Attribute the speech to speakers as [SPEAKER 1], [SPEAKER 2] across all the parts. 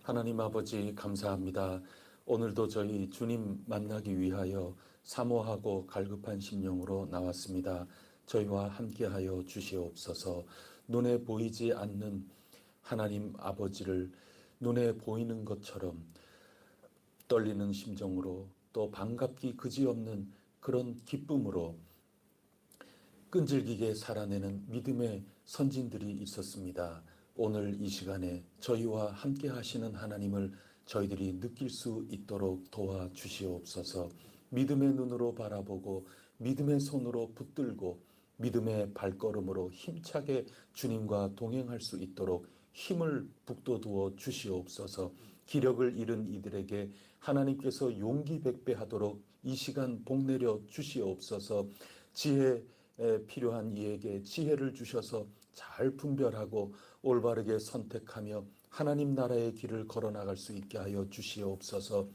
[SPEAKER 1] 하나님 아버지 감사합니다. 오늘도 저희 주님 만나기 위하여 사모하고 갈급한 심령으로 나왔습니다. 저희와 함께하여 주시옵소서. 눈에 보이지 않는 하나님 아버지를 눈에 보이는 것처럼 떨리는 심정으로 또 반갑기 그지없는 그런 기쁨으로 끈질기게 살아내는 믿음의 선진들이 있었습니다. 오늘 이 시간에 저희와 함께 하시는 하나님을 저희들이 느낄 수 있도록 도와주시옵소서. 믿음의 눈으로 바라보고 믿음의 손으로 붙들고 믿음의 발걸음으로 힘차게 주님과 동행할 수 있도록 힘을 북돋워 주시옵소서. 기력을 잃은 이들에게 하나님께서 용기 백배하도록 이 시간 복내려 주시옵소서. 지혜 필요한 이에게 지혜를 주셔서 잘 분별하고 올바르게 선택하며 하나님 나라의 길을 걸어나갈 수 있게 하여 주시옵소서.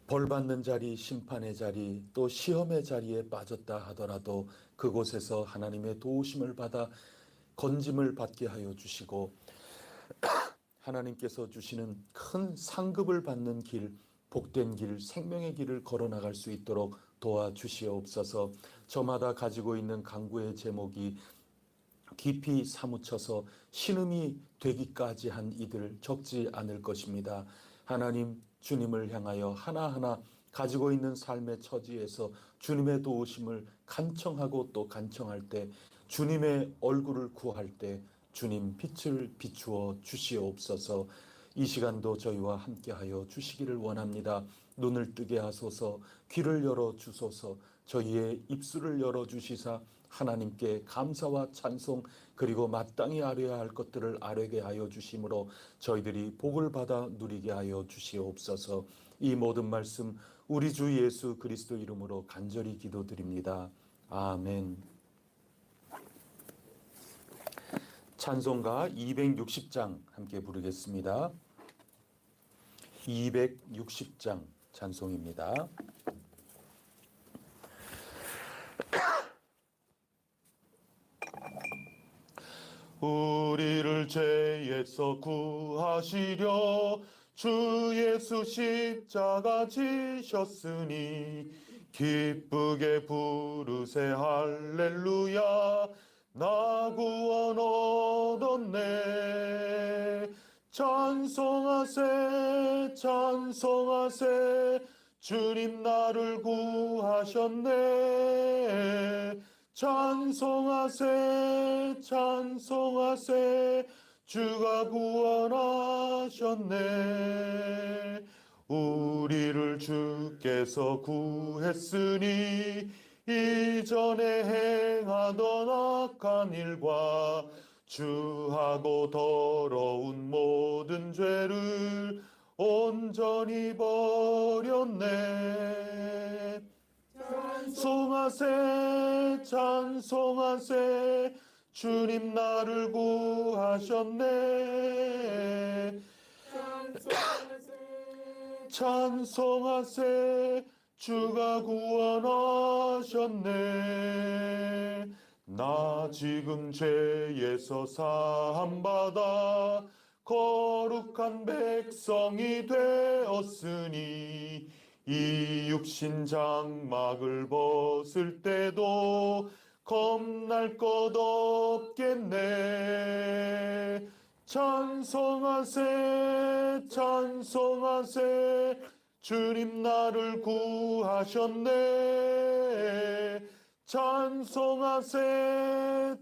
[SPEAKER 1] 벌받는 자리, 심판의 자리, 또 시험의 자리에 빠졌다 하더라도 그곳에서 하나님의 도우심을 받아 건짐을 받게 하여 주시고 하나님께서 주시는 큰 상급을 받는 길, 복된 길, 생명의 길을 걸어나갈 수 있도록 도와주시옵소서. 저마다 가지고 있는 간구의 제목이 깊이 사무쳐서 신음이 되기까지 한 이들 적지 않을 것입니다. 하나님, 주님을 향하여 하나하나 가지고 있는 삶의 처지에서 주님의 도우심을 간청하고 또 간청할 때, 주님의 얼굴을 구할 때 주님 빛을 비추어 주시옵소서. 이 시간도 저희와 함께하여 주시기를 원합니다. 눈을 뜨게 하소서, 귀를 열어 주소서, 저희의 입술을 열어 주시사 하나님께 감사와 찬송 그리고 마땅히 아뢰야 할 것들을 아뢰게 하여 주심으로 저희들이 복을 받아 누리게 하여 주시옵소서. 이 모든 말씀 우리 주 예수 그리스도 이름으로 간절히 기도드립니다. 아멘. 찬송가 260장 함께 부르겠습니다. 260장 찬송입니다. 우리를 죄에서 구하시려 주 예수 십자가 지셨으니 기쁘게 부르세 할렐루야. 나 구원 얻었네. 찬송하세 찬송하세 주님 나를 구하셨네. 찬송하세 찬송하세 주가 구원하셨네. 우리를 주께서 구했으니 이전에 행하던 악한 일과 주하고 더러운 모든 죄를 온전히 버렸네. 찬송하세 찬송하세 주님 나를 구하셨네. 찬송하세 주가 구원하셨네. 나 지금 죄에서 사함받아 거룩한 백성이 되었으니 이 육신 장막을 벗을 때도 겁날 것 없겠네. 찬송하세 찬송하세 주님 나를 구하셨네. 찬송하세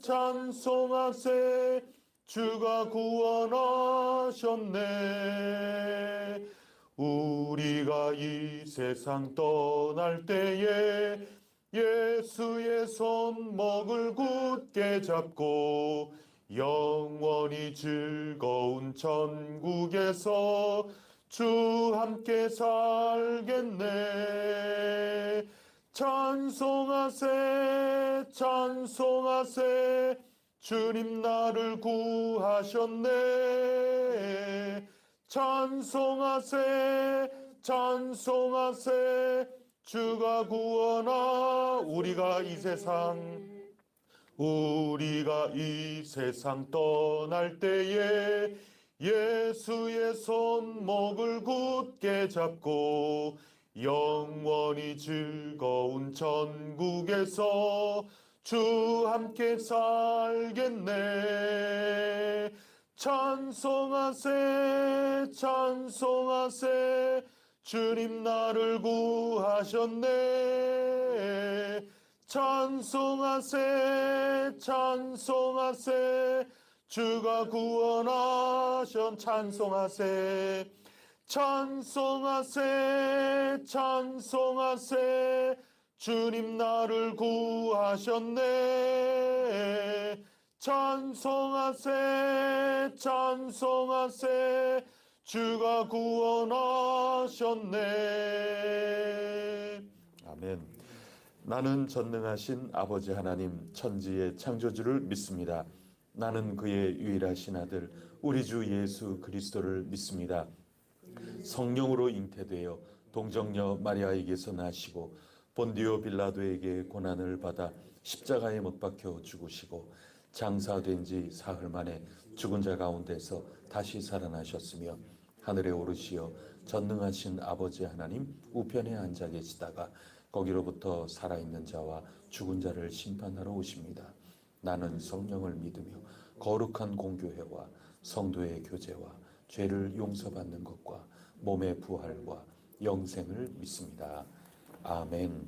[SPEAKER 1] 찬송하세 주가 구원하셨네. 우리가 이 세상 떠날 때에 예수의 손목을 굳게 잡고 영원히 즐거운 천국에서 주 함께 살겠네. 찬송하세 찬송하세 주님 나를 구하셨네. 찬송하세 찬송하세 주가 우리가 이 세상 떠날 때에 예수의 손목을 굳게 잡고 영원히 즐거운 천국에서 주 함께 살겠네. 찬송하세 찬송하세 주님 나를 구하셨네. 찬송하세 찬송하세 주가 구원하셨. 찬송하세 찬송하세 찬송하세 주님 나를 구하셨네. 찬송하세 찬송하세 주가 구원하셨네. 아멘. 나는 전능하신 아버지 하나님 천지의 창조주를 믿습니다. 나는 그의 유일하신 아들 우리 주 예수 그리스도를 믿습니다. 성령으로 잉태되어 동정녀 마리아에게서 나시고 본디오 빌라도에게 고난을 받아 십자가에 못 박혀 죽으시고 장사된 지 사흘 만에 죽은 자 가운데서 다시 살아나셨으며 하늘에 오르시어 전능하신 아버지 하나님 우편에 앉아 계시다가 거기로부터 살아있는 자와 죽은 자를 심판하러 오십니다. 나는 성령을 믿으며 거룩한 공교회와 성도의 교제와 죄를 용서받는 것과 몸의 부활과 영생을 믿습니다. 아멘.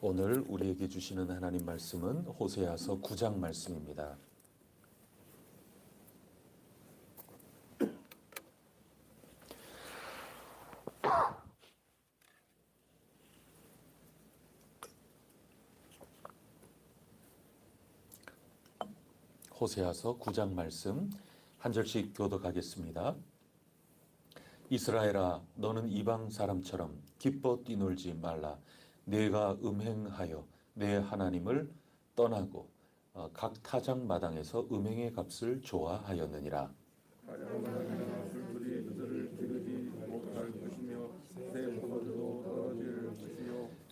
[SPEAKER 1] 오늘 우리에게 주시는 하나님 말씀은 호세아서 9장 말씀입니다. 호세아서 9장 말씀 한 절씩 교독하겠습니다. 이스라엘아 너는 이방 사람처럼 기뻐 뛰놀지 말라. 내가 음행하여 내 하나님을 떠나고 각 타작 마당에서 음행의 값을 좋아하였느니라.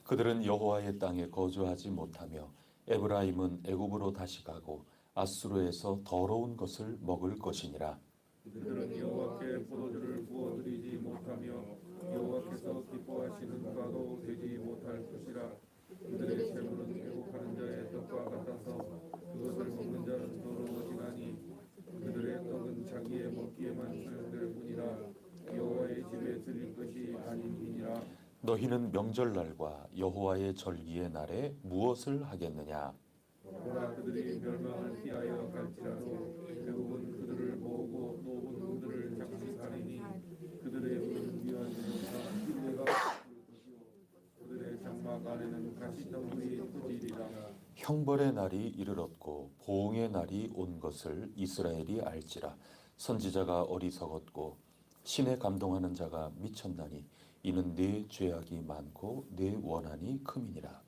[SPEAKER 1] 그들은 여호와의 땅에 거주하지 못하며 에브라임은 애굽으로 다시 가고 아수르에서 더러운 것을 먹을 것이니라.
[SPEAKER 2] 그들은 여호와께 포도주를 부어드리지 못하며 여호와께서 기뻐하시는 바도 되지 못할 것이라. 그들의 재물은 애국하는 자의 떡과 같아서 그것을 먹는 자는 더러워지나니 그들의 떡은 자기의 먹기에만 사용될 뿐이라. 여호와의 집에 드릴 것이 아닌이니라.
[SPEAKER 1] 너희는 명절날과 여호와의 절기의 날에 무엇을 하겠느냐?
[SPEAKER 2] 그러나 그들이 멸망을 피하여 갈지라도 결국은 그들을 모으고 노분 그들을 장식하리니 그들의 운은 미완이니라. 내가 그들의 장막 안에는 가시덩굴이 터지리라.
[SPEAKER 1] 형벌의 날이 이르렀고 보응의 날이 온 것을 이스라엘이 알지라. 선지자가 어리석었고 신에 감동하는 자가 미쳤나니 이는 네 죄악이 많고 네 원한이 큼이니라.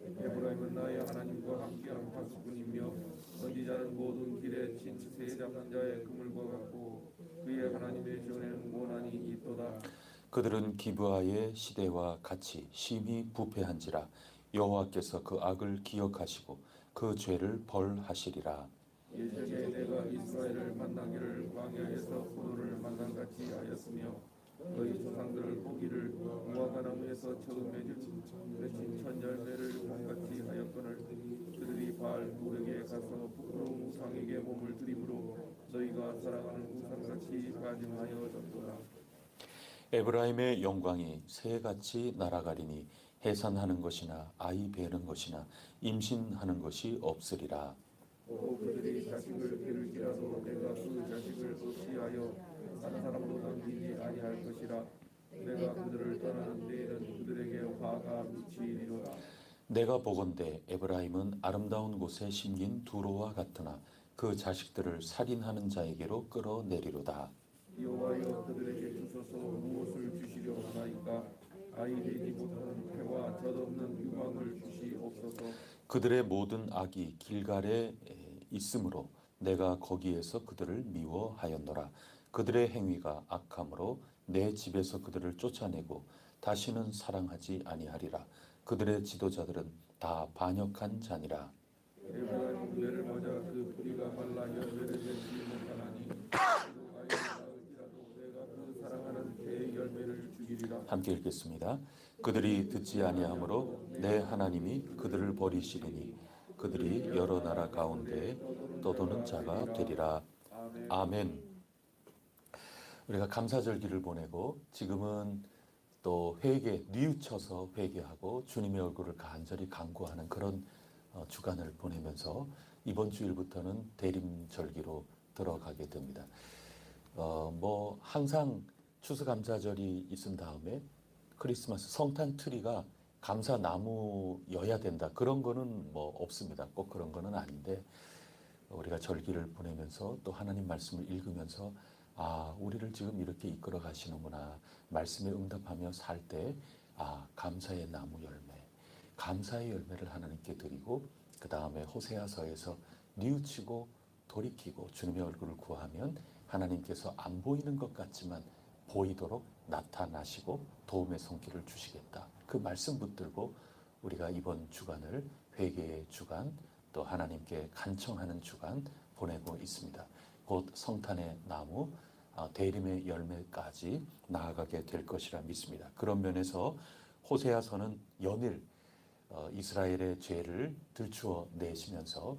[SPEAKER 2] 에브라임은 나의 하나님과 함께한 파수꾼이며 선지자는 모든 길에 친 새 잡는 자의 그물과 같고 그의 하나님의 전에는 원한이 있도다.
[SPEAKER 1] 그들은 기브아의 시대와 같이 심히 부패한지라. 여호와께서 그 악을 기억하시고 그 죄를 벌하시리라.
[SPEAKER 2] 예전에 내가 이스라엘을 만나기를 광야에서 포도를 만난같이 하였으며 너희 조상들을 보기를 무화과나무에서 처음 맺힌 천열매를 같이 하였거늘 그들이 바알 무력에 가서 부끄러운 우상에게 몸을 들이므로 너희가 사랑하는 우상같이 가증하여졌도다.
[SPEAKER 1] 에브라임의 영광이 새같이 날아가리니 해산하는 것이나 아이 베는 것이나 임신하는 것이 없으리라.
[SPEAKER 2] 그들이 자식을 기를지라도 내가 그 자식을 없이하여 한 사람도 남기지 아니할 것이라. 내가 그들을 떠나는 데에는 그들에게 화가 미치리로다.
[SPEAKER 1] 내가 보건대 에브라임은 아름다운 곳에 심긴 두로와 같으나 그 자식들을 살인하는 자에게로 끌어내리로다.
[SPEAKER 2] 여호와여 그들에게 주소서. 무엇을 주시려 하나이까? 아이 되지 못하는 패와 젖없는 유망을 주시옵소서.
[SPEAKER 1] 그들의 모든 악이 길갈에 있으므로 내가 거기에서 그들을 미워하였노라. 그들의 행위가 악함으로 내 집에서 그들을 쫓아내고 다시는 사랑하지 아니하리라. 그들의 지도자들은 다 반역한 자니라.
[SPEAKER 2] 에브라임 은혜를 맞아 그 뿌리가 말라 열매를 맺지 못하나니 되리라.
[SPEAKER 1] 함께 읽겠습니다. 그들이 듣지 아니하므로 내 하나님이 그들을 버리시리니 그들이 여러 나라 가운데 떠도는 자가 되리라.
[SPEAKER 2] 아멘.
[SPEAKER 1] 아멘. 우리가 감사절기를 보내고 지금은 또 회개, 뉘우쳐서 회개하고 주님의 얼굴을 간절히 간구하는 그런 주간을 보내면서 이번 주일부터는 대림절기로 들어가게 됩니다. 뭐 항상 추수감사절이 있은 다음에 크리스마스 성탄 트리가 감사나무여야 된다. 그런 거는 뭐 없습니다. 꼭 그런 거는 아닌데 우리가 절기를 보내면서 또 하나님 말씀을 읽으면서 아, 우리를 지금 이렇게 이끌어 가시는구나. 말씀에 응답하며 살 때 아, 감사의 나무 열매, 감사의 열매를 하나님께 드리고 그 다음에 호세아서에서 뉘우치고 돌이키고 주님의 얼굴을 구하면 하나님께서 안 보이는 것 같지만 보이도록 나타나시고 도움의 손길을 주시겠다. 그 말씀 붙들고 우리가 이번 주간을 회개의 주간 또 하나님께 간청하는 주간 보내고 있습니다. 곧 성탄의 나무 대림의 열매까지 나아가게 될 것이라 믿습니다. 그런 면에서 호세아서는 연일 이스라엘의 죄를 들추어 내시면서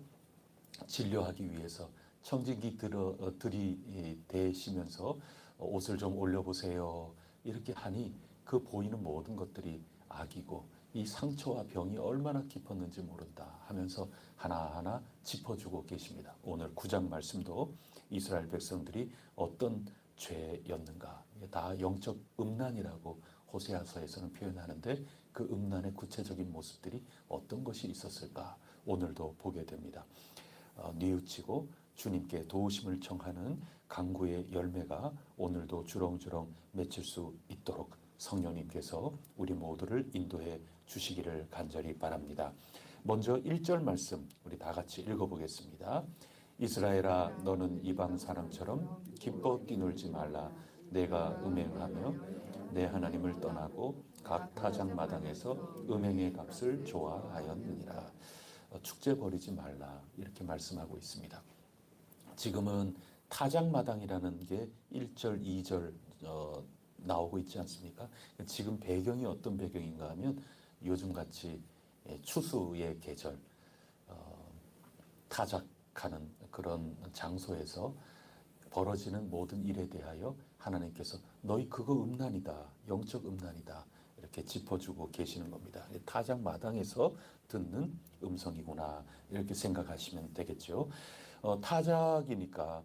[SPEAKER 1] 진료하기 위해서 청진기 들이대시면서 옷을 좀 올려보세요. 이렇게 하니 그 보이는 모든 것들이 악이고 이 상처와 병이 얼마나 깊었는지 모른다 하면서 하나하나 짚어주고 계십니다. 오늘 9장 말씀도 이스라엘 백성들이 어떤 죄였는가 다 영적 음란이라고 호세아서에서는 표현하는데 그 음란의 구체적인 모습들이 어떤 것이 있었을까 오늘도 보게 됩니다. 뉘우치고 주님께 도우심을 청하는 간구의 열매가 오늘도 주렁주렁 맺힐 수 있도록 성령님께서 우리 모두를 인도해 주시기를 간절히 바랍니다. 먼저 1절 말씀 우리 다 같이 읽어보겠습니다. 이스라엘아 너는 이방 사람처럼 기뻐 뛰놀지 말라. 내가 음행하며 내 하나님을 떠나고 각 타작 마당에서 음행의 값을 좋아하였느니라. 축제 벌이지 말라 이렇게 말씀하고 있습니다. 지금은 타작마당이라는 게 1절, 2절 나오고 있지 않습니까? 지금 배경이 어떤 배경인가 하면 요즘같이 추수의 계절 타작하는 그런 장소에서 벌어지는 모든 일에 대하여 하나님께서 너희 그거 음란이다, 영적 음란이다 이렇게 짚어주고 계시는 겁니다. 타작마당에서 듣는 음성이구나 이렇게 생각하시면 되겠죠. 타작이니까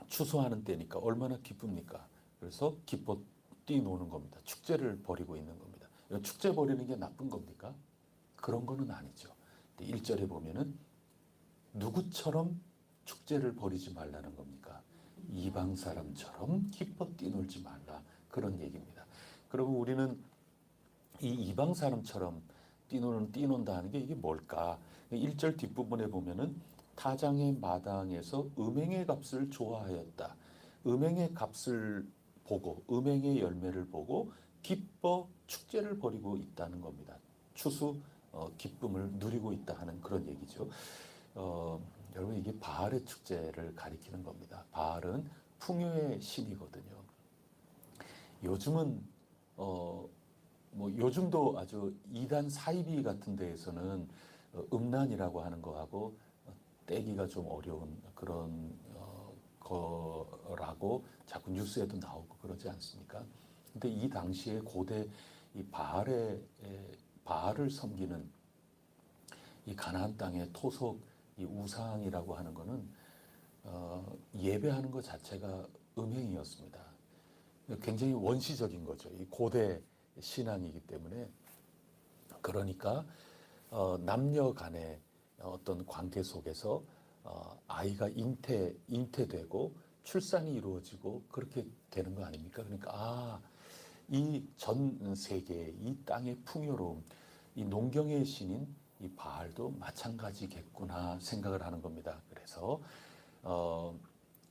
[SPEAKER 1] 추수하는 때니까 얼마나 기쁩니까? 그래서 기뻐 뛰노는 겁니다. 축제를 벌이고 있는 겁니다. 축제 벌이는 게 나쁜 겁니까? 그런 거는 아니죠. 1절에 보면은 누구처럼 축제를 벌이지 말라는 겁니까? 이방 사람처럼 기뻐 뛰놀지 말라 그런 얘기입니다. 그러면 우리는 이 이방 사람처럼 뛰논다 하는 게 이게 뭘까? 1절 뒷부분에 보면은 타장의 마당에서 음행의 값을 좋아하였다. 음행의 값을 보고 음행의 열매를 보고 기뻐 축제를 벌이고 있다는 겁니다. 추수 기쁨을 누리고 있다 하는 그런 얘기죠. 여러분 이게 바알의 축제를 가리키는 겁니다. 바알은 풍요의 신이거든요. 요즘은 뭐 요즘도 아주 이단 사이비 같은 데에서는 음란이라고 하는 거하고 떼기가 좀 어려운 그런 거라고 자꾸 뉴스에도 나오고 그러지 않습니까? 근데 이 당시에 고대 이 바알을 섬기는 이 가나안 땅의 토속 이 우상이라고 하는 거는 예배하는 것 자체가 음행이었습니다. 굉장히 원시적인 거죠. 이 고대 신앙이기 때문에 그러니까 남녀 간의 어떤 관계 속에서 아이가 잉태되고 출산이 이루어지고 그렇게 되는 거 아닙니까? 그러니까 이 전 세계 이 땅의 풍요로움, 이 농경의 신인 이 바알도 마찬가지겠구나 생각을 하는 겁니다. 그래서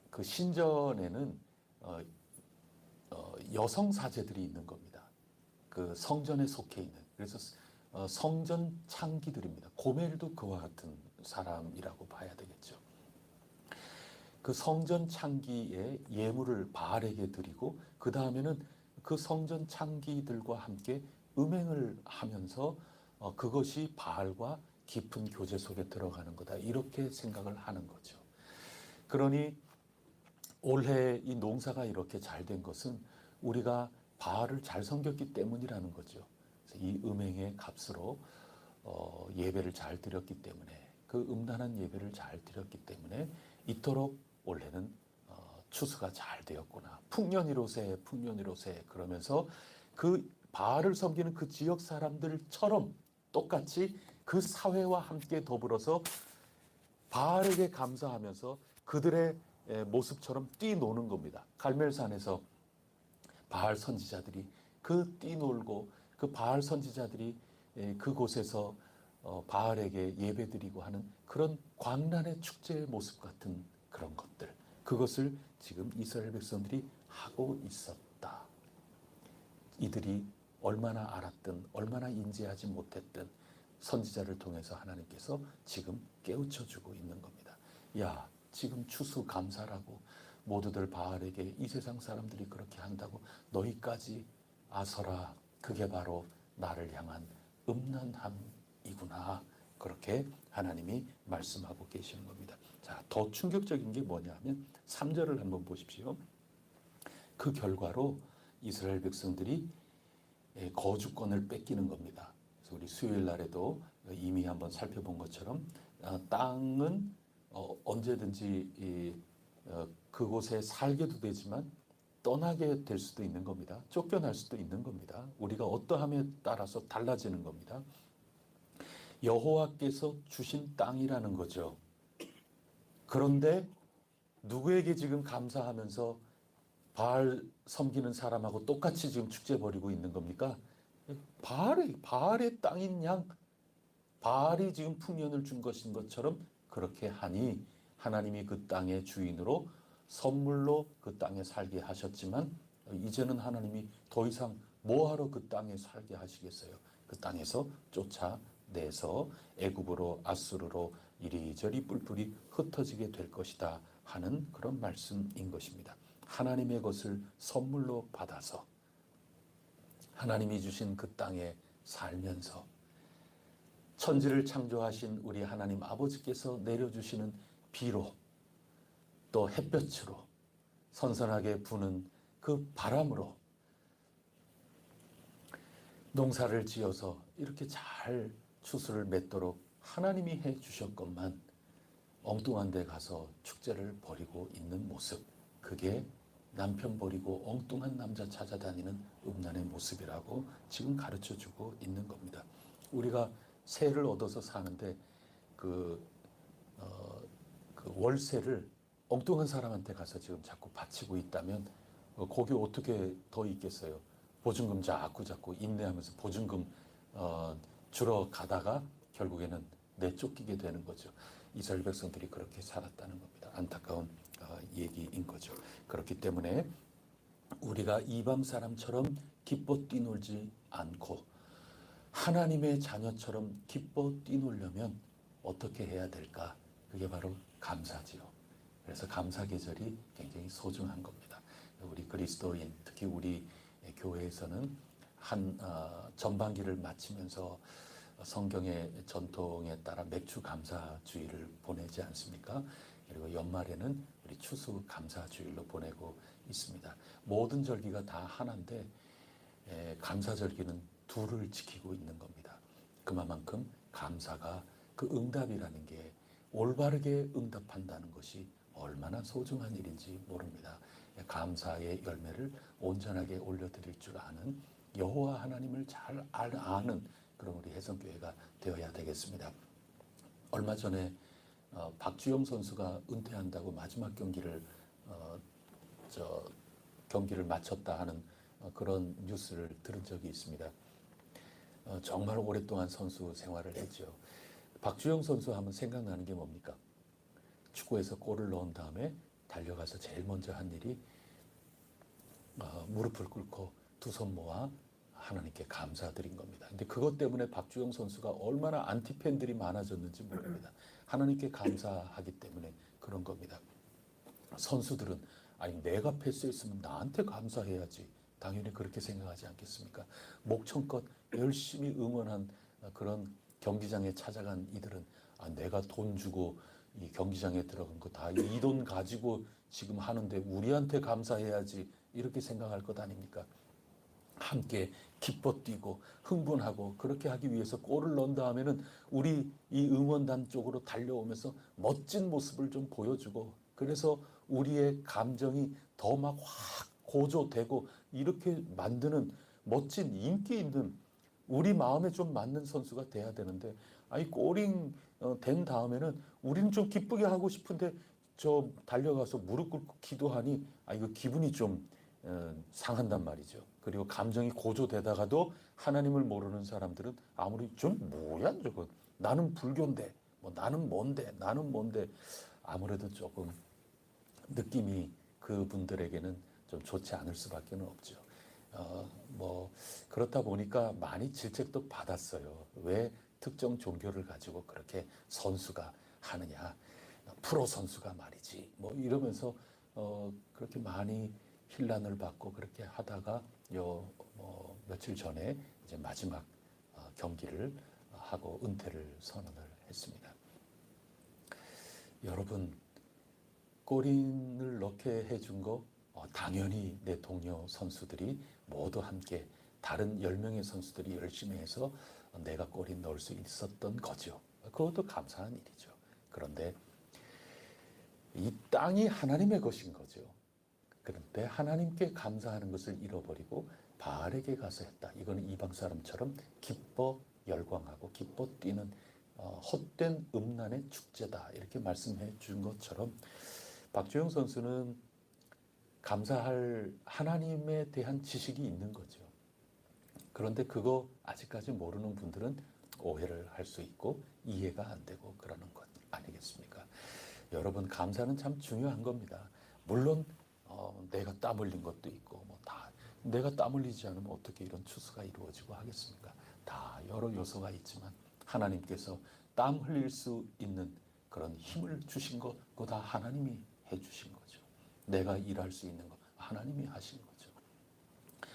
[SPEAKER 1] 그 신전에는 여성 사제들이 있는 겁니다. 그 성전에 속해 있는. 그래서 성전 창기들입니다. 고멜도 그와 같은 사람이라고 봐야 되겠죠. 그 성전 창기에 예물을 바알에게 드리고 그 다음에는 그 성전 창기들과 함께 음행을 하면서 그것이 바알과 깊은 교제 속에 들어가는 거다. 이렇게 생각을 하는 거죠. 그러니 올해 이 농사가 이렇게 잘 된 것은 우리가 바알을 잘 섬겼기 때문이라는 거죠. 그래서 이 음행의 값으로 예배를 잘 드렸기 때문에, 그 음란한 예배를 잘 드렸기 때문에 이토록 올해는 추수가 잘 되었구나. 풍년이로세 풍년이로세 그러면서 그 바알을 섬기는 그 지역 사람들처럼 똑같이 그 사회와 함께 더불어서 바알에게 감사하면서 그들의 모습처럼 뛰노는 겁니다. 갈멜산에서 바알 선지자들이 그 뛰놀고, 그 바알 선지자들이 그곳에서 바알에게 예배드리고 하는 그런 광란의 축제의 모습 같은 그런 것들, 그것을 지금 이스라엘 백성들이 하고 있었다. 이들이 얼마나 알았든 얼마나 인지하지 못했든 선지자를 통해서 하나님께서 지금 깨우쳐주고 있는 겁니다. 야, 지금 추수 감사라고 모두들 바알에게 이 세상 사람들이 그렇게 한다고 너희까지 아서라, 그게 바로 나를 향한 음란함이구나. 그렇게 하나님이 말씀하고 계시는 겁니다. 자, 더 충격적인 게 뭐냐 하면 3절을 한번 보십시오. 그 결과로 이스라엘 백성들이 거주권을 뺏기는 겁니다. 그래서 우리 수요일 날에도 이미 한번 살펴본 것처럼 땅은 언제든지 그곳에 살게도 되지만 떠나게 될 수도 있는 겁니다. 쫓겨날 수도 있는 겁니다. 우리가 어떠함에 따라서 달라지는 겁니다. 여호와께서 주신 땅이라는 거죠. 그런데 누구에게 지금 감사하면서 바알 섬기는 사람하고 똑같이 지금 축제 벌이고 있는 겁니까? 바알의 땅인 양, 바알이 지금 풍년을 준 것인 것처럼 그렇게 하니 하나님이 그 땅의 주인으로 선물로 그 땅에 살게 하셨지만 이제는 하나님이 더 이상 뭐하러 그 땅에 살게 하시겠어요? 그 땅에서 쫓아내서 애굽으로 아수르로 이리저리 뿔뿔이 흩어지게 될 것이다 하는 그런 말씀인 것입니다. 하나님의 것을 선물로 받아서 하나님이 주신 그 땅에 살면서 천지를 창조하신 우리 하나님 아버지께서 내려주시는 비로 또 햇볕으로 선선하게 부는 그 바람으로 농사를 지어서 이렇게 잘 추수를 맺도록 하나님이 해 주셨건만 엉뚱한 데 가서 축제를 벌이고 있는 모습, 그게 남편 버리고 엉뚱한 남자 찾아다니는 음란의 모습이라고 지금 가르쳐주고 있는 겁니다. 우리가 세를 얻어서 사는데 그 월세를 엉뚱한 사람한테 가서 지금 자꾸 바치고 있다면 거기 어떻게 더 있겠어요? 보증금 자꾸 인내하면서 보증금 주러 가다가 결국에는 내쫓기게 되는 거죠. 이스라엘 백성들이 그렇게 살았다는 겁니다. 안타까운 얘기인 거죠. 그렇기 때문에 우리가 이방 사람처럼 기뻐 뛰놀지 않고 하나님의 자녀처럼 기뻐 뛰놀려면 어떻게 해야 될까? 그게 바로 감사지요. 그래서 감사 계절이 굉장히 소중한 겁니다. 우리 그리스도인, 특히 우리 교회에서는 한 전반기를 마치면서 성경의 전통에 따라 맥주 감사 주일을 보내지 않습니까? 그리고 연말에는 우리 추수 감사 주일로 보내고 있습니다. 모든 절기가 다 하나인데 감사 절기는 둘을 지키고 있는 겁니다. 그만큼 감사가 그 응답이라는 게 올바르게 응답한다는 것이 얼마나 소중한 일인지 모릅니다. 감사의 열매를 온전하게 올려드릴 줄 아는 여호와 하나님을 잘 아는 그런 우리 혜성교회가 되어야 되겠습니다. 얼마 전에 박주영 선수가 은퇴한다고 마지막 경기를 경기를 마쳤다 하는 그런 뉴스를 들은 적이 있습니다. 정말 오랫동안 선수 생활을 했죠. 박주영 선수 하면 생각나는 게 뭡니까? 축구에서 골을 넣은 다음에 달려가서 제일 먼저 한 일이 무릎을 꿇고 두 손 모아 하나님께 감사드린 겁니다. 근데 그것 때문에 박주영 선수가 얼마나 안티팬들이 많아졌는지 모릅니다. 하나님께 감사하기 때문에 그런 겁니다. 선수들은 아니 내가 패스했으면 나한테 감사해야지. 당연히 그렇게 생각하지 않겠습니까? 목청껏 열심히 응원한 그런 경기장에 찾아간 이들은 내가 돈 주고 이 경기장에 들어간 거 다 이 돈 가지고 지금 하는데 우리한테 감사해야지 이렇게 생각할 것 아닙니까? 함께 기뻐 뛰고 흥분하고 그렇게 하기 위해서 골을 넣은 다음에는 우리 이 응원단 쪽으로 달려오면서 멋진 모습을 좀 보여주고 그래서 우리의 감정이 더 막 확 고조되고 이렇게 만드는 멋진 인기 있는 우리 마음에 좀 맞는 선수가 돼야 되는데 골잉 된 다음에는 우리는 좀 기쁘게 하고 싶은데 저 달려가서 무릎 꿇고 기도하니 이거 기분이 좀 상한단 말이죠. 그리고 감정이 고조되다가도 하나님을 모르는 사람들은 아무리 좀 뭐야 저거 나는 불교인데 뭐 나는 뭔데 아무래도 조금 느낌이 그분들에게는 좀 좋지 않을 수밖에 없죠. 뭐 그렇다 보니까 많이 질책도 받았어요. 왜 특정 종교를 가지고 그렇게 선수가 하느냐, 프로 선수가 말이지, 뭐 이러면서 그렇게 많이 힐난을 받고 그렇게 하다가 뭐 며칠 전에 이제 마지막 경기를 하고 은퇴를 선언을 했습니다. 여러분 골인을 넣게 해준 거 당연히 내 동료 선수들이 모두 함께 다른 10명의 선수들이 열심히 해서 내가 골인 넣을 수 있었던 거죠. 그것도 감사한 일이죠. 그런데 이 땅이 하나님의 것인 거죠. 그런데 하나님께 감사하는 것을 잃어버리고 바알에게 가서 했다. 이거는 이방 사람처럼 기뻐 열광하고 기뻐 뛰는 헛된 음란의 축제다. 이렇게 말씀해 준 것처럼 박주영 선수는 감사할 하나님에 대한 지식이 있는 거죠. 그런데 그거 아직까지 모르는 분들은 오해를 할 수 있고 이해가 안 되고 그러는 것 아니겠습니까? 여러분 감사는 참 중요한 겁니다. 물론 내가 땀 흘린 것도 있고 뭐 다 내가 땀 흘리지 않으면 어떻게 이런 추수가 이루어지고 하겠습니까? 다 여러 요소가 있지만 하나님께서 땀 흘릴 수 있는 그런 힘을 주신 것 그거 다 하나님이 해주신 거죠. 내가 일할 수 있는 거 하나님이 하신 거죠.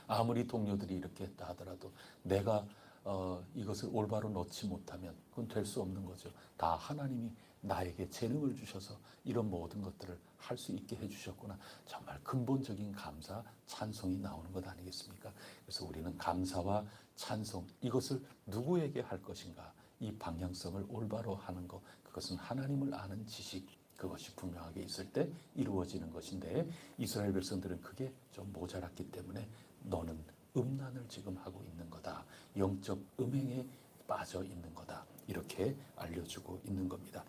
[SPEAKER 1] 아무리 동료들이 이렇게 했다 하더라도 내가 이것을 올바로 넣지 못하면 그건 될 수 없는 거죠. 다 하나님이 나에게 재능을 주셔서 이런 모든 것들을 할 수 있게 해주셨구나. 정말 근본적인 감사, 찬송이 나오는 것 아니겠습니까? 그래서 우리는 감사와 찬송 이것을 누구에게 할 것인가 이 방향성을 올바로 하는 것 그것은 하나님을 아는 지식 그것이 분명하게 있을 때 이루어지는 것인데 이스라엘 백성들은 그게 좀 모자랐기 때문에 너는 음란을 지금 하고 있는 거다. 영적 음행에 빠져 있는 거다. 이렇게 알려주고 있는 겁니다.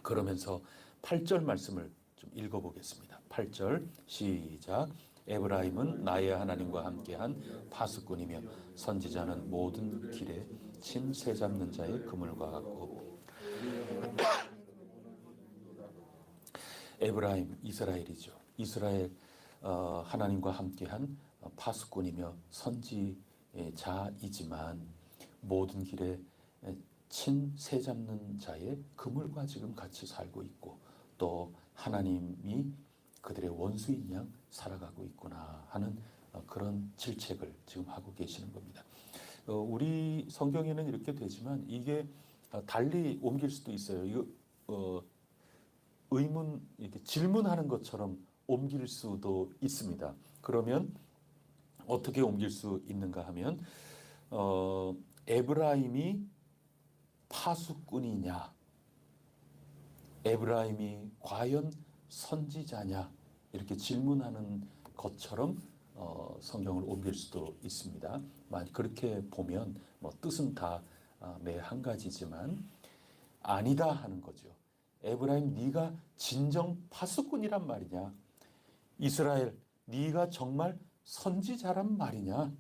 [SPEAKER 1] 그러면서 8절 말씀을 좀 읽어보겠습니다. 8절 시작. 에브라임은 나의 하나님과 함께한 파수꾼이며 선지자는 모든 길에 침 새잡는 자의 그물과 같고 에브라임 이스라엘이죠. 이스라엘 하나님과 함께한 파수꾼이며 선지자이지만 모든 길에 친 새잡는 자의 그물과 지금 같이 살고 있고 또 하나님이 그들의 원수인 양 살아가고 있구나 하는 그런 질책을 지금 하고 계시는 겁니다. 우리 성경에는 이렇게 되지만 이게 달리 옮길 수도 있어요. 이거 의문 이렇게 질문하는 것처럼 옮길 수도 있습니다. 그러면 어떻게 옮길 수 있는가 하면 에브라임이 파수꾼이냐 에브라임이 과연 선지자냐 이렇게 질문하는 것처럼 성경을 옮길 수도 있습니다. 만약 그렇게 보면 뭐 뜻은 다 매 한 가지지만 아니다 하는 거죠. 에브라임 네가 진정 파수꾼이란 말이냐? 이스라엘 네가 정말 선지자란 말이냐?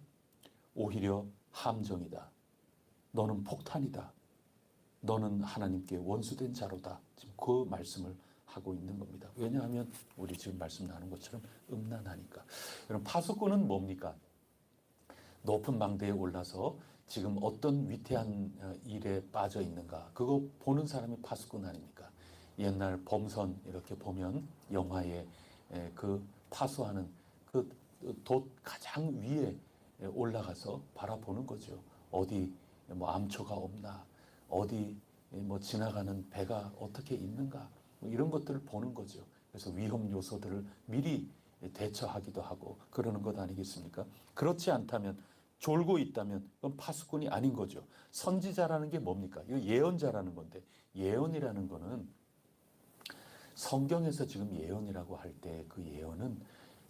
[SPEAKER 1] 오히려 함정이다. 너는 폭탄이다. 너는 하나님께 원수된 자로다. 지금 그 말씀을 하고 있는 겁니다. 왜냐하면 우리 지금 말씀 나눈 것처럼 음란하니까. 여러분 파수꾼은 뭡니까? 높은 망대에 올라서 지금 어떤 위태한 일에 빠져 있는가 그거 보는 사람이 파수꾼 아닙니까? 옛날 범선 이렇게 보면 영화에 그 파수하는 그 돛 가장 위에 올라가서 바라보는 거죠. 어디 뭐 암초가 없나, 어디 뭐 지나가는 배가 어떻게 있는가, 뭐 이런 것들을 보는 거죠. 그래서 위험 요소들을 미리 대처하기도 하고 그러는 것 아니겠습니까? 그렇지 않다면, 졸고 있다면 그건 파수꾼이 아닌 거죠. 선지자라는 게 뭡니까? 이거 예언자라는 건데, 예언이라는 거는 성경에서 지금 예언이라고 할 때 그 예언은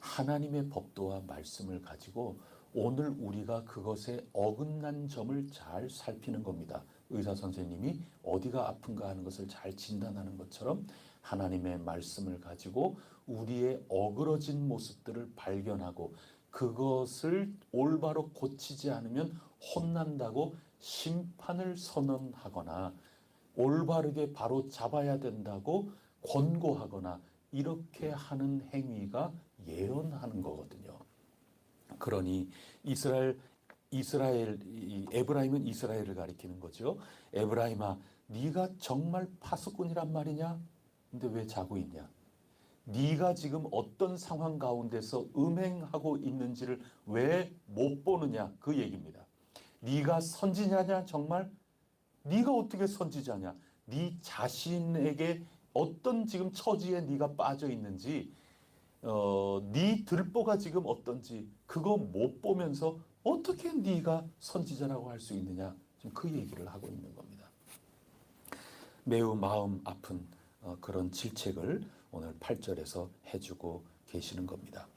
[SPEAKER 1] 하나님의 법도와 말씀을 가지고 오늘 우리가 그것에 어긋난 점을 잘 살피는 겁니다. 의사 선생님이 어디가 아픈가 하는 것을 잘 진단하는 것처럼 하나님의 말씀을 가지고 우리의 어그러진 모습들을 발견하고 그것을 올바로 고치지 않으면 혼난다고 심판을 선언하거나 올바르게 바로 잡아야 된다고 권고하거나 이렇게 하는 행위가 예언하는 거거든요. 그러니 에브라임은 이스라엘을 가리키는 거죠. 에브라임아, 네가 정말 파수꾼이란 말이냐? 근데 왜 자고 있냐? 네가 지금 어떤 상황 가운데서 음행하고 있는지를 왜 못 보느냐? 그 얘기입니다. 네가 선지자냐 정말? 네가 어떻게 선지자냐? 네 자신에게 어떤 지금 처지에 네가 빠져 있는지, 네 들보가 지금 어떤지 그거 못 보면서 어떻게 네가 선지자라고 할 수 있느냐? 지금 그 얘기를 하고 있는 겁니다. 매우 마음 아픈 그런 질책을 오늘 8절에서 해주고 계시는 겁니다.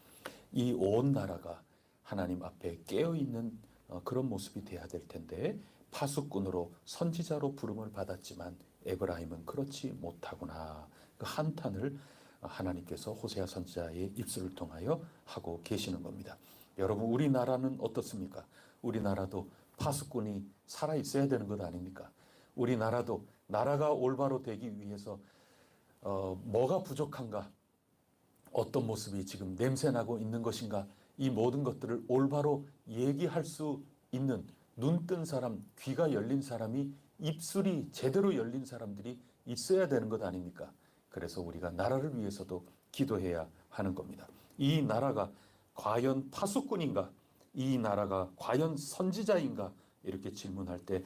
[SPEAKER 1] 이 온 나라가 하나님 앞에 깨어있는 그런 모습이 돼야 될 텐데 파수꾼으로 선지자로 부름을 받았지만 에브라임은 그렇지 못하구나. 그 한탄을 하나님께서 호세아 선지자의 입술을 통하여 하고 계시는 겁니다. 여러분, 우리나라는 어떻습니까? 우리나라도 파수꾼이 살아 있어야 되는 것 아닙니까? 우리나라도 나라가 올바로 되기 위해서 뭐가 부족한가? 어떤 모습이 지금 냄새나고 있는 것인가? 이 모든 것들을 올바로 얘기할 수 있는 눈뜬 사람, 귀가 열린 사람이, 입술이 제대로 열린 사람들이 있어야 되는 것 아닙니까? 그래서 우리가 나라를 위해서도 기도해야 하는 겁니다. 이 나라가 과연 파수꾼인가? 이 나라가 과연 선지자인가? 이렇게 질문할 때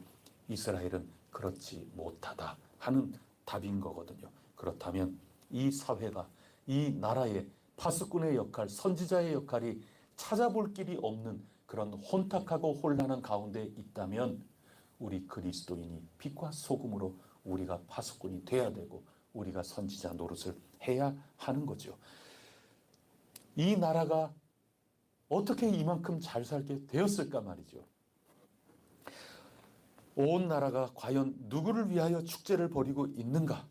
[SPEAKER 1] 이스라엘은 그렇지 못하다 하는 답인 거거든요. 그렇다면 이 사회가, 이 나라의 파수꾼의 역할, 선지자의 역할이 찾아볼 길이 없는 그런 혼탁하고 혼란한 가운데 있다면 우리 그리스도인이 빛과 소금으로 우리가 파수꾼이 돼야 되고 우리가 선지자 노릇을 해야 하는 거죠. 이 나라가 어떻게 이만큼 잘 살게 되었을까 말이죠. 온 나라가 과연 누구를 위하여 축제를 벌이고 있는가?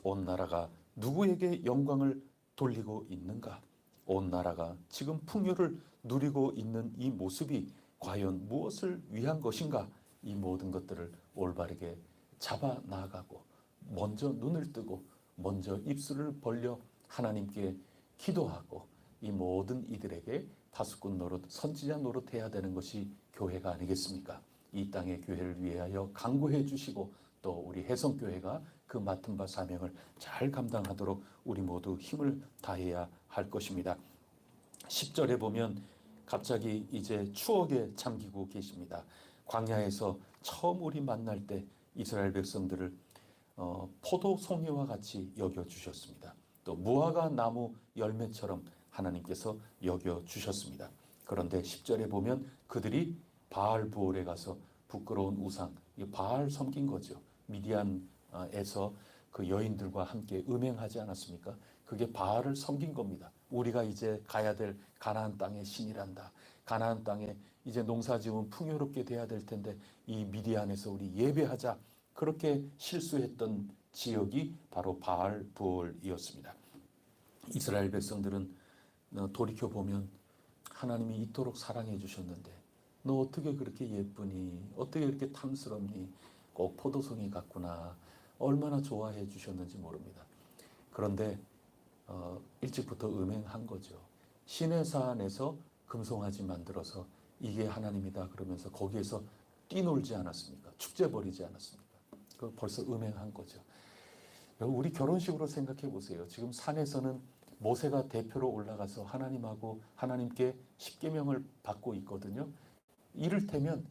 [SPEAKER 1] 온 나라가 누구에게 영광을 돌리고 있는가? 온 나라가 지금 풍요를 누리고 있는 이 모습이 과연 무엇을 위한 것인가? 이 모든 것들을 올바르게 잡아 나가고 먼저 눈을 뜨고 먼저 입술을 벌려 하나님께 기도하고 이 모든 이들에게 파수꾼 노릇, 선지자 노릇 해야 되는 것이 교회가 아니겠습니까? 이 땅의 교회를 위하여 간구해 주시고 또 우리 혜성교회가 그 맡은 바 사명을 잘 감당하도록 우리 모두 힘을 다해야 할 것입니다. 10절에 보면 갑자기 이제 추억에 잠기고 계십니다. 광야에서 처음 우리 만날 때 이스라엘 백성들을 포도송이와 같이 여겨주셨습니다. 또 무화과 나무 열매처럼 하나님께서 여겨주셨습니다. 그런데 10절에 보면 그들이 바알 부올에 가서 부끄러운 우상, 바알 섬긴 거죠. 미디안에서 그 여인들과 함께 음행하지 않았습니까? 그게 바알을 섬긴 겁니다. 우리가 이제 가야 될 가나안 땅의 신이란다. 가나안 땅에 이제 농사지으면 풍요롭게 돼야 될 텐데 이 미디안에서 우리 예배하자. 그렇게 실수했던 지역이 바로 바알 부올이었습니다. 이스라엘 백성들은 돌이켜보면 하나님이 이토록 사랑해 주셨는데 너 어떻게 그렇게 예쁘니? 어떻게 그렇게 탐스럽니? 꼭 포도송이 같구나. 얼마나 좋아해 주셨는지 모릅니다. 그런데 일찍부터 음행한 거죠. 시내산에서 금송아지 만들어서 이게 하나님이다 그러면서 거기에서 뛰놀지 않았습니까? 축제 벌이지 않았습니까? 그 벌써 음행한 거죠. 우리 결혼식으로 생각해 보세요. 지금 산에서는 모세가 대표로 올라가서 하나님하고 하나님께 십계명을 받고 있거든요. 이를테면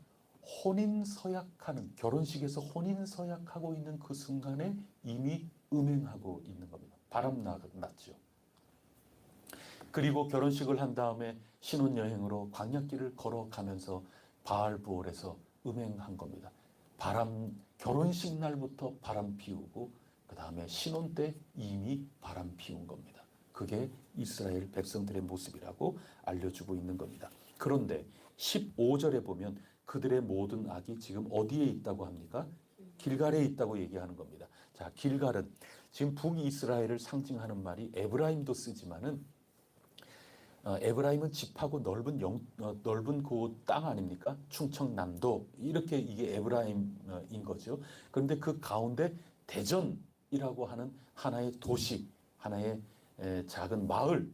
[SPEAKER 1] 혼인서약하는, 결혼식에서 혼인서약하고 있는 그 순간에 이미 음행하고 있는 겁니다. 바람났죠. 그리고 결혼식을 한 다음에 신혼여행으로 광야길을 걸어가면서 바알부올에서 음행한 겁니다. 결혼식 날부터 바람 피우고 그 다음에 신혼 때 이미 바람 피운 겁니다. 그게 이스라엘 백성들의 모습이라고 알려주고 있는 겁니다. 그런데 15절에 보면 그들의 모든 악이 지금 어디에 있다고 합니까? 길갈에 있다고 얘기하는 겁니다. 자, 길갈은 지금 북이스라엘을 상징하는 말이 에브라임도 쓰지만은 에브라임은 집하고 넓은 그 땅 아닙니까? 충청남도 이렇게 이게 에브라임인 거죠. 그런데 그 가운데 대전이라고 하는 하나의 도시, 하나의 작은 마을,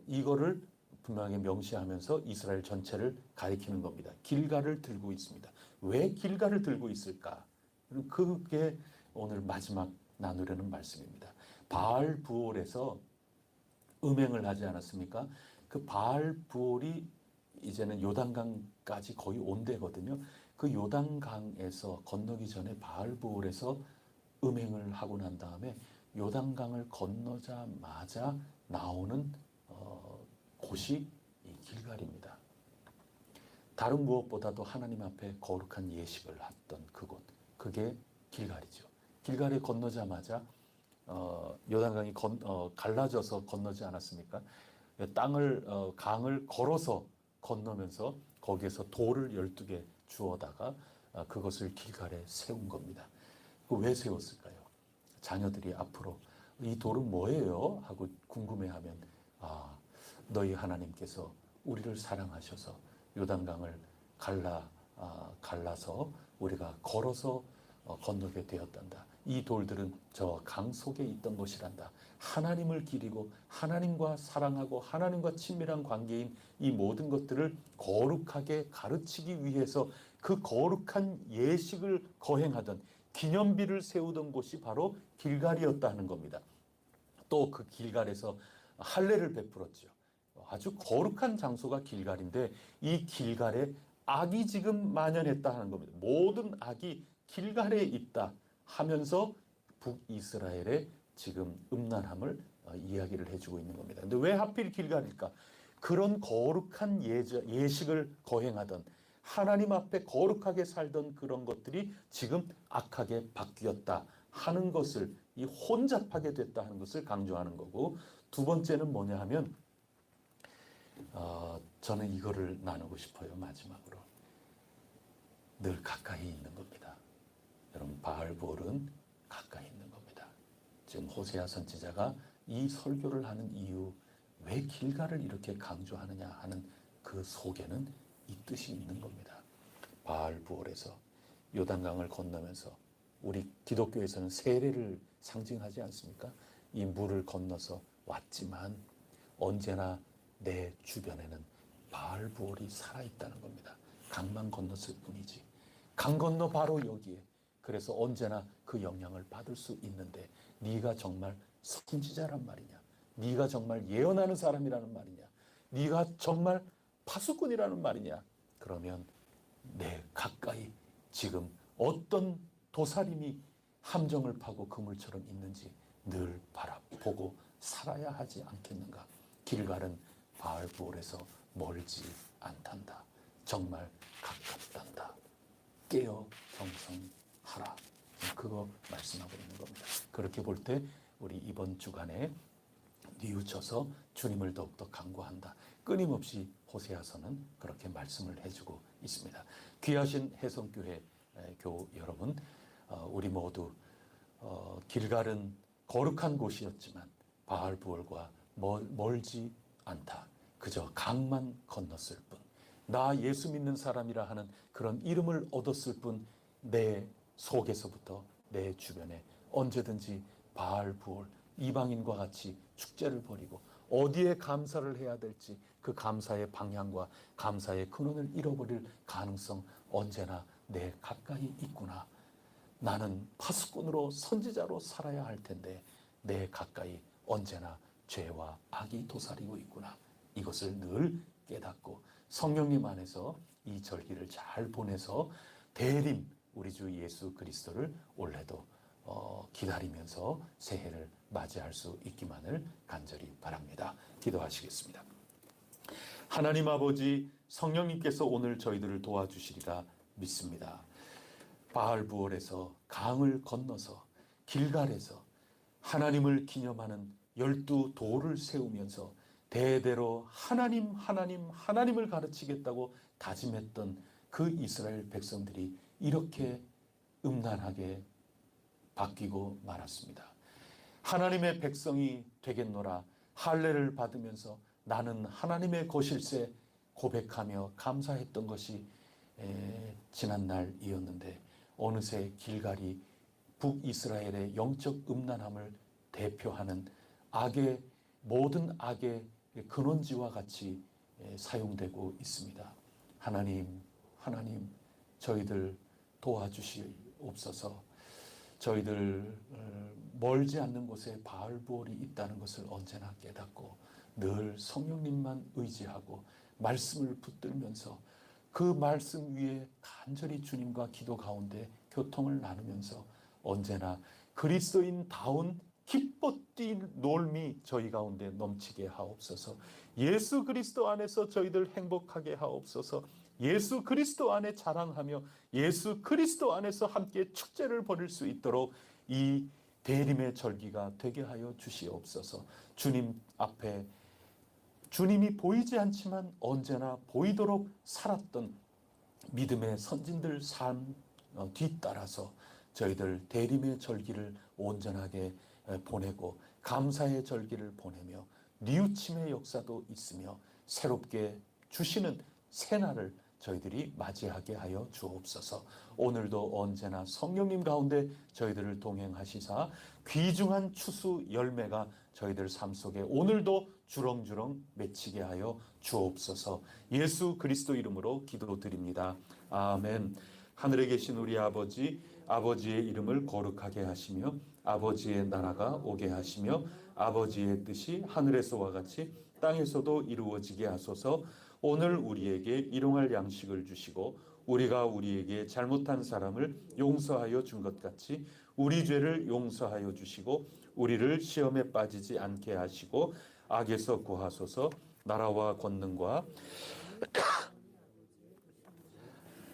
[SPEAKER 1] 이거를 분명하게 명시하면서 이스라엘 전체를 가리키는 겁니다. 길갈을 들고 있습니다. 왜 길갈을 들고 있을까? 그게 오늘 마지막 나누려는 말씀입니다. 바알 부올에서 음행을 하지 않았습니까? 그 바알 부올이 이제는 요단강까지 거의 온대거든요. 그 요단강에서 건너기 전에 바알 부올에서 음행을 하고 난 다음에 요단강을 건너자마자 나오는 곳이 이 길갈입니다. 다른 무엇보다도 하나님 앞에 거룩한 예식을 했던 그곳, 그게 길갈이죠. 길갈에 건너자마자 요단강이 갈라져서 건너지 않았습니까? 강을 걸어서 건너면서 거기에서 돌을 12개 주워다가 그것을 길갈에 세운 겁니다. 왜 세웠을까요? 자녀들이 앞으로 이 돌은 뭐예요? 하고 궁금해하면 너희 하나님께서 우리를 사랑하셔서 요단강을 갈라서 우리가 걸어서 건너게 되었단다. 이 돌들은 저 강 속에 있던 것이란다. 하나님을 기리고 하나님과 사랑하고 하나님과 친밀한 관계인 이 모든 것들을 거룩하게 가르치기 위해서 그 거룩한 예식을 거행하던 기념비를 세우던 곳이 바로 길갈이었다는 겁니다. 또 그 길갈에서 할례를 베풀었죠. 아주 거룩한 장소가 길갈인데 이 길갈에 악이 지금 만연했다 하는 겁니다. 모든 악이 길갈에 있다 하면서 북이스라엘의 지금 음란함을 이야기를 해주고 있는 겁니다. 근데 왜 하필 길갈일까? 그런 거룩한 예식을 거행하던 하나님 앞에 거룩하게 살던 그런 것들이 지금 악하게 바뀌었다 하는 것을, 이 혼잡하게 됐다 하는 것을 강조하는 거고, 두 번째는 뭐냐 하면 저는 이거를 나누고 싶어요. 마지막으로 늘 가까이 있는 겁니다. 여러분, 바알볼은 가까이 있는 겁니다. 지금 호세아 선지자가 이 설교를 하는 이유, 왜 길갈을 이렇게 강조하느냐 하는 그 속에는 이 뜻이 있는 겁니다. 바알부올에서 요단강을 건너면서, 우리 기독교에서는 세례를 상징하지 않습니까? 이 물을 건너서 왔지만 언제나 내 주변에는 바알부올이 살아있다는 겁니다. 강만 건넜을 뿐이지. 강 건너 바로 여기에. 그래서 언제나 그 영향을 받을 수 있는데, 네가 정말 선지자란 말이냐? 네가 정말 예언하는 사람이라는 말이냐? 네가 정말 파수꾼이라는 말이냐? 그러면 내 가까이 지금 어떤 도사림이 함정을 파고 그물처럼 있는지 늘 바라보고 살아야 하지 않겠는가? 길갈은 바알부올에서 멀지 않단다. 정말 가깝단다. 깨어 경성하라. 그거 말씀하고 있는 겁니다. 그렇게 볼 때 우리 이번 주간에 뉘우쳐서 주님을 더욱더 간구한다. 끊임없이 호세아서는 그렇게 말씀을 해주고 있습니다. 귀하신 혜성교회 교우 여러분, 우리 모두 길갈은 거룩한 곳이었지만 바알부올과 멀지 않다. 그저 강만 건넜을 뿐, 나 예수 믿는 사람이라 하는 그런 이름을 얻었을 뿐, 내 속에서부터 내 주변에 언제든지 바알부올, 이방인과 같이 축제를 벌이고 어디에 감사를 해야 될지 그 감사의 방향과 감사의 근원을 잃어버릴 가능성 언제나 내 가까이 있구나. 나는 파수꾼으로 선지자로 살아야 할 텐데 내 가까이 언제나 죄와 악이 도사리고 있구나. 이것을 늘 깨닫고 성령님 안에서 이 절기를 잘 보내서 대림 우리 주 예수 그리스도를 올해도 기다리면서 새해를 맞이할 수 있기만을 간절히 바랍니다. 기도하시겠습니다. 하나님 아버지, 성령님께서 오늘 저희들을 도와주시리라 믿습니다. 바알부올에서 강을 건너서 길갈에서 하나님을 기념하는 12돌을 세우면서 대대로 하나님을 가르치겠다고 다짐했던 그 이스라엘 백성들이 이렇게 음란하게 바뀌고 말았습니다. 하나님의 백성이 되겠노라 할례를 받으면서 나는 하나님의 것일세 고백하며 감사했던 것이 지난 날이었는데 어느새 길갈이 북이스라엘의 영적 음란함을 대표하는 모든 악의 근원지와 같이 사용되고 있습니다. 하나님 저희들 도와주시옵소서. 저희들 멀지 않는 곳에 바알부올이 있다는 것을 언제나 깨닫고 늘 성령님만 의지하고 말씀을 붙들면서 그 말씀 위에 간절히 주님과 기도 가운데 교통을 나누면서 언제나 그리스도인다운 기뻐 뛸 놀미 저희 가운데 넘치게 하옵소서. 예수 그리스도 안에서 저희들 행복하게 하옵소서. 예수 그리스도 안에 자랑하며 예수 그리스도 안에서 함께 축제를 벌일 수 있도록 이 대림의 절기가 되게 하여 주시옵소서. 주님 앞에 주님이 보이지 않지만 언제나 보이도록 살았던 믿음의 선진들 삶 뒤따라서 저희들 대림의 절기를 온전하게 보내고 감사의 절기를 보내며 뉘우침의 역사도 있으며 새롭게 주시는 새날을 저희들이 맞이하게 하여 주옵소서. 오늘도 언제나 성령님 가운데 저희들을 동행하시사 귀중한 추수 열매가 저희들 삶 속에 오늘도 주렁주렁 맺히게 하여 주옵소서. 예수 그리스도 이름으로 기도드립니다. 아멘. 하늘에 계신 우리 아버지, 아버지의 이름을 거룩하게 하시며 아버지의 나라가 오게 하시며 아버지의 뜻이 하늘에서와 같이 땅에서도 이루어지게 하소서. 오늘 우리에게 일용할 양식을 주시고 우리가 우리에게 잘못한 사람을 용서하여 준 것 같이 우리 죄를 용서하여 주시고 우리를 시험에 빠지지 않게 하시고 악에서 구하소서. 나라와 권능과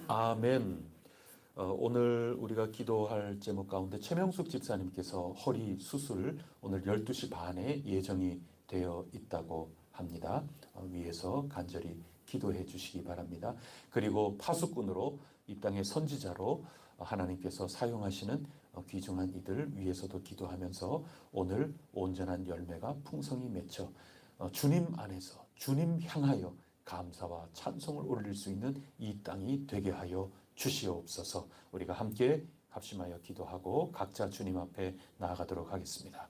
[SPEAKER 1] 아멘. 오늘 우리가 기도할 제목 가운데 최명숙 집사님께서 허리 수술 오늘 12시 반에 예정이 되어 있다고 합니다. 위에서 간절히 기도해 주시기 바랍니다. 그리고 파수꾼으로 이 땅의 선지자로 하나님께서 사용하시는 귀중한 이들 위해서도 기도하면서 오늘 온전한 열매가 풍성히 맺혀 주님 안에서 주님 향하여 감사와 찬송을 올릴 수 있는 이 땅이 되게 하여 주시옵소서. 우리가 함께 합심하여 기도하고 각자 주님 앞에 나아가도록 하겠습니다.